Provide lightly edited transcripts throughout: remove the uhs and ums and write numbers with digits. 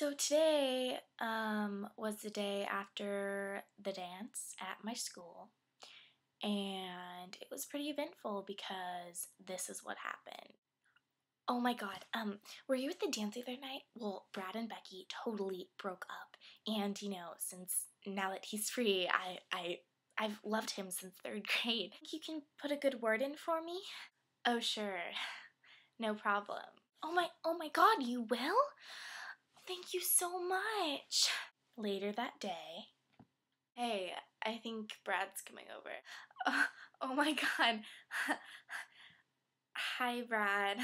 So today was the day after the dance at my school, and it was pretty eventful because this is what happened. Oh my god, were you at the dance the other night? Well, Brad and Becky totally broke up, and since now that he's free, I've loved him since third grade. Think you can put a good word in for me? Oh sure, no problem. Oh my god, you will? Thank you so much. Later that day, hey, I think Brad's coming over. Oh my god. Hi, Brad.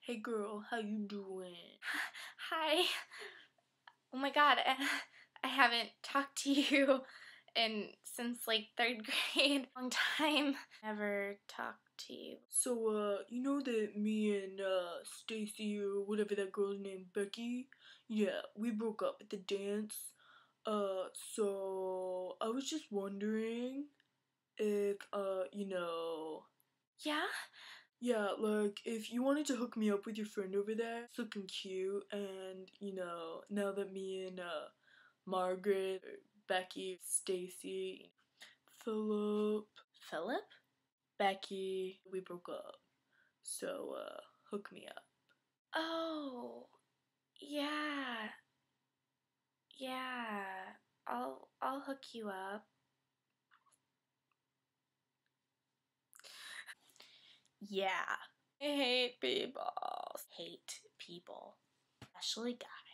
Hey girl, how you doing? Hi. Oh my god, I haven't talked to you since like third grade. Long time. Never talked to you. So, you know that me and, Stacy or whatever that girl's name, Becky? Yeah, we broke up at the dance. So I was just wondering if, Yeah? yeah, like, if you wanted to hook me up with your friend over there, it's looking cute, and, now that me and, Margaret, or Becky, Stacy, Philip, Becky, we broke up. So, hook me up. Oh, yeah. Yeah. I'll hook you up. Yeah. I hate people. Hate people. Especially guys.